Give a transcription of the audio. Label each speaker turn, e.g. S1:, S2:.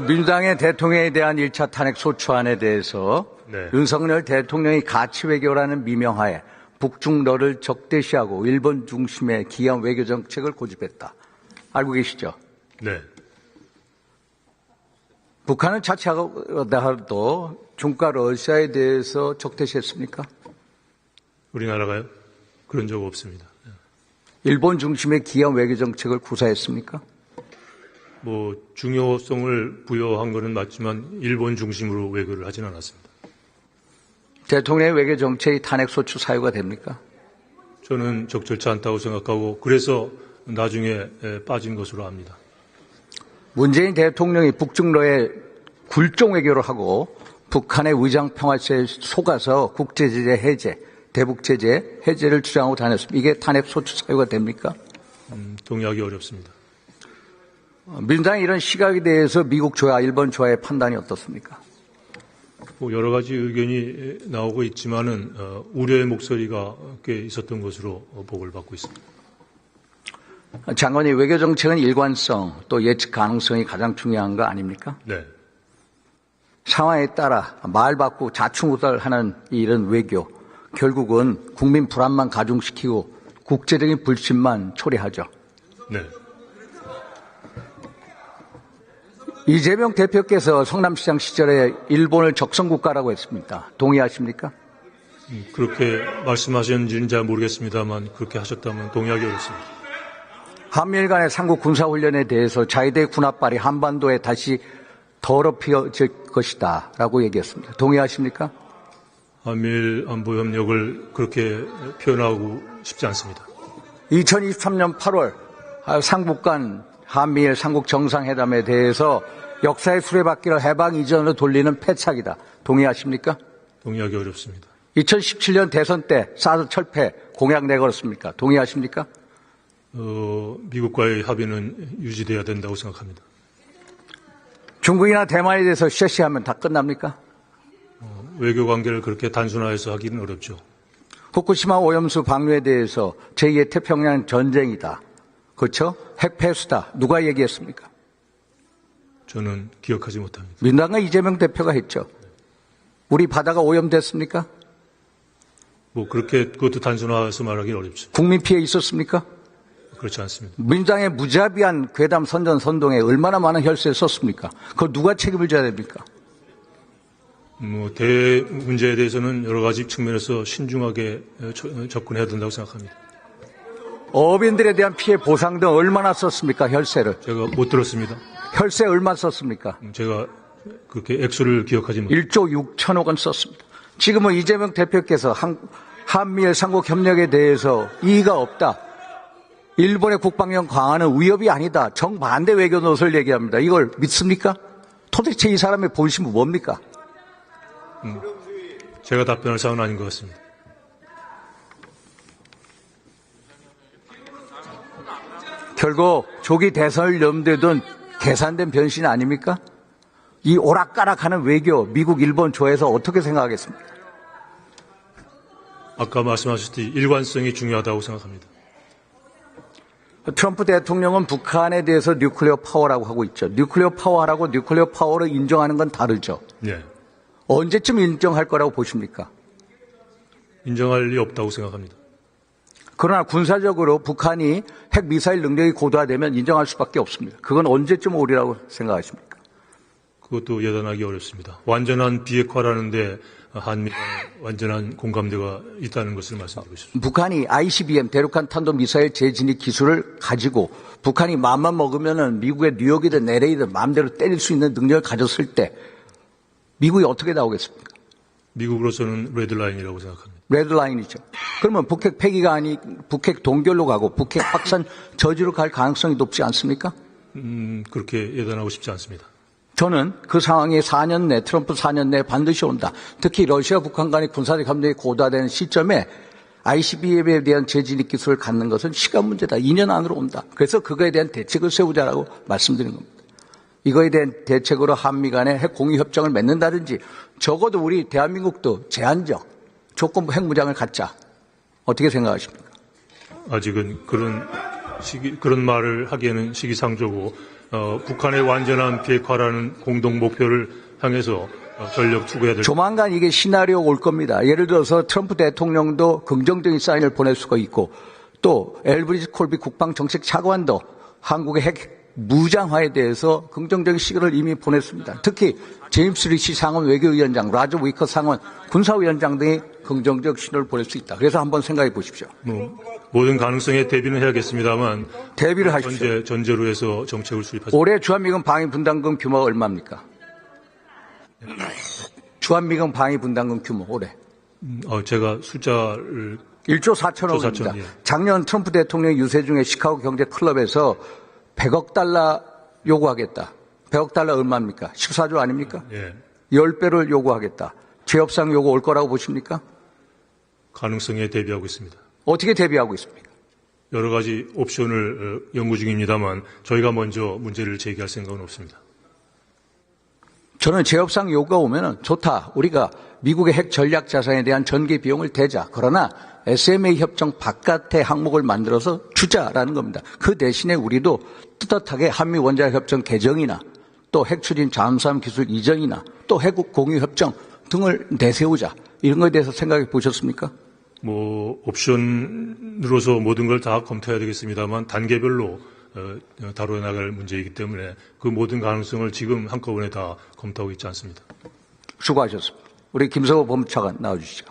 S1: 민주당의 대통령에 대한 1차 탄핵 소추안에 대해서
S2: 네.
S1: 윤석열 대통령이 가치 외교라는 미명하에 북중러를 적대시하고 일본 중심의 기한 외교 정책을 고집했다. 알고 계시죠?
S2: 네.
S1: 북한은 자체하고도 중과 러시아에 대해서 적대시했습니까?
S2: 우리나라가요? 그런 적 없습니다.
S1: 일본 중심의 기한 외교 정책을 구사했습니까?
S2: 뭐 중요성을 부여한 것은 맞지만 일본 중심으로 외교를 하진 않았습니다.
S1: 대통령의 외교 정책이 탄핵 소추 사유가 됩니까?
S2: 저는 적절치 않다고 생각하고 그래서 나중에 빠진 것으로 압니다.
S1: 문재인 대통령이 북중러에 굴종 외교를 하고 북한의 의장평화체에 속아서 국제제재 해제, 대북제재 해제를 주장하고 다녔습니다. 이게 탄핵 소추 사유가 됩니까?
S2: 동의하기 어렵습니다.
S1: 민주당의 이런 시각에 대해서 미국 조야, 일본 조야의 판단이 어떻습니까?
S2: 뭐 여러 가지 의견이 나오고 있지만은 우려의 목소리가 꽤 있었던 것으로 보고를 받고 있습니다.
S1: 장관님, 외교 정책은 일관성 또 예측 가능성이 가장 중요한 거 아닙니까?
S2: 네.
S1: 상황에 따라 말 바꾸고 자충우돌하는 이런 외교, 결국은 국민 불안만 가중시키고 국제적인 불신만 초래하죠.
S2: 네.
S1: 이재명 대표께서 성남시장 시절에 일본을 적성국가라고 했습니다. 동의하십니까?
S2: 그렇게 말씀하셨는지는 잘 모르겠습니다만 그렇게 하셨다면 동의하기 어렵습니다.
S1: 한미일 간의 삼국 군사훈련에 대해서 자위대 군합발이 한반도에 다시 더럽혀질 것이다 라고 얘기했습니다. 동의하십니까?
S2: 한미일 안보 협력을 그렇게 표현하고 싶지 않습니다.
S1: 2023년 8월 삼국 간 한미일 삼국 정상회담에 대해서 역사의 수레바퀴를 해방 이전으로 돌리는 패착이다. 동의하십니까?
S2: 동의하기 어렵습니다.
S1: 2017년 대선 때 사드 철폐 공약 내걸었습니까? 동의하십니까?
S2: 미국과의 합의는 유지돼야 된다고 생각합니다.
S1: 중국이나 대만에 대해서 쉐시하면 다 끝납니까?
S2: 외교 관계를 그렇게 단순화해서 하기는 어렵죠.
S1: 후쿠시마 오염수 방류에 대해서 제2의 태평양 전쟁이다. 그렇죠? 핵폐수다. 누가 얘기했습니까?
S2: 저는 기억하지 못합니다.
S1: 민주당과 이재명 대표가 했죠. 우리 바다가 오염됐습니까?
S2: 뭐 그렇게 그것도 단순화해서 말하기는 어렵죠.
S1: 국민 피해 있었습니까?
S2: 그렇지 않습니다.
S1: 민주당의 무자비한 괴담 선전 선동에 얼마나 많은 혈세를 썼습니까? 그걸 누가 책임을 져야 됩니까?
S2: 뭐 대 문제에 대해서는 여러 가지 측면에서 신중하게 접근해야 된다고 생각합니다.
S1: 어민들에 대한 피해 보상 등 얼마나 썼습니까? 혈세를.
S2: 제가 못 들었습니다.
S1: 혈세 얼마 썼습니까?
S2: 제가 그렇게 액수를 기억하지 못합니다.
S1: 1조 6천억 원 썼습니다. 지금은 이재명 대표께서 한미일 삼국 협력에 대해서 이의가 없다. 일본의 국방력 강화는 위협이 아니다. 정반대 외교 노선을 얘기합니다. 이걸 믿습니까? 도대체 이 사람의 본심은 뭡니까?
S2: 제가 답변할 사항은 아닌 것 같습니다.
S1: 결국 조기 대선을 염두에 둔 계산된 변신 아닙니까? 이 오락가락하는 외교, 미국, 일본 조에서 어떻게 생각하겠습니까?
S2: 아까 말씀하셨듯이 일관성이 중요하다고 생각합니다.
S1: 트럼프 대통령은 북한에 대해서 뉴클리어 파워라고 하고 있죠. 뉴클리어 파워라고 뉴클리어 파워를 인정하는 건 다르죠.
S2: 네.
S1: 언제쯤 인정할 거라고 보십니까?
S2: 인정할 리 없다고 생각합니다.
S1: 그러나 군사적으로 북한이 핵미사일 능력이 고도화되면 인정할 수밖에 없습니다. 그건 언제쯤 오리라고 생각하십니까?
S2: 그것도 예단하기 어렵습니다. 완전한 비핵화라는데 한미 완전한 공감대가 있다는 것을 말씀드리고 싶습니다.
S1: 북한이 ICBM 대륙간 탄도미사일 재진입 기술을 가지고 북한이 마음만 먹으면은 미국의 뉴욕이든 LA든 마음대로 때릴 수 있는 능력을 가졌을 때 미국이 어떻게 나오겠습니까?
S2: 미국으로서는 레드라인이라고 생각합니다.
S1: 레드라인이죠. 그러면 북핵 폐기가 아니 북핵 동결로 가고 북핵 확산 저지로 갈 가능성이 높지 않습니까?
S2: 그렇게 예단하고 싶지 않습니다.
S1: 저는 그 상황이 4년 내, 트럼프 4년 내에 반드시 온다. 특히 러시아 북한 간의 군사적 협력이 고도화되는 시점에 ICBM에 대한 재진입 기술을 갖는 것은 시간 문제다. 2년 안으로 온다. 그래서 그거에 대한 대책을 세우자라고 말씀드린 겁니다. 이거에 대한 대책으로 한미 간의 핵 공유 협정을 맺는다든지 적어도 우리 대한민국도 제한적 조건부 핵무장을 갖자. 어떻게 생각하십니까?
S2: 아직은 그런 말을 하기에는 시기상조고 북한의 완전한 비핵화라는 공동 목표를 향해서 전력 투구해야 될.
S1: 조만간 이게 시나리오 올 겁니다. 예를 들어서 트럼프 대통령도 긍정적인 사인을 보낼 수가 있고 또 엘브리지 콜비 국방정책 차관도 한국의 핵 무장화에 대해서 긍정적인 시그널을 이미 보냈습니다. 특히 제임스 리시 상원 외교위원장, 라저 위커 상원 군사위원장 등이 긍정적 신호를 보낼 수 있다. 그래서 한번 생각해 보십시오.
S2: 모든 가능성에 대비는 해야겠습니다만
S1: 대비를 하십시오.
S2: 전제로 해서 정책을 수립하죠.
S1: 올해 주한미군 방위 분담금 규모가 얼마입니까? 주한미군 방위 분담금 규모 올해.
S2: 제가 숫자를
S1: 1조 4천억입니다.
S2: 예.
S1: 작년 트럼프 대통령 유세 중에 시카고 경제 클럽에서 100억 달러 요구하겠다. 100억 달러 얼마입니까? 14조 아닙니까?
S2: 예.
S1: 10배를 요구하겠다. 재협상 요구 올 거라고 보십니까?
S2: 가능성에 대비하고 있습니다.
S1: 어떻게 대비하고 있습니까?
S2: 여러 가지 옵션을 연구 중입니다만 저희가 먼저 문제를 제기할 생각은 없습니다.
S1: 저는 재협상 요구가 오면 좋다. 우리가 미국의 핵 전략 자산에 대한 전개 비용을 대자. 그러나 SMA 협정 바깥의 항목을 만들어서 주자라는 겁니다. 그 대신에 우리도 떳떳하게 한미 원자력 협정 개정이나 또 핵 추진 잠수함 기술 이전이나 또 핵 공유 협정 등을 내세우자. 이런 것에 대해서 생각해 보셨습니까?
S2: 옵션으로서 모든 걸 다 검토해야 되겠습니다만 단계별로 다뤄 나갈 문제이기 때문에 그 모든 가능성을 지금 한꺼번에 다 검토하고 있지 않습니다.
S1: 수고하셨습니다. 우리 김성호 법무차관 나와주시죠.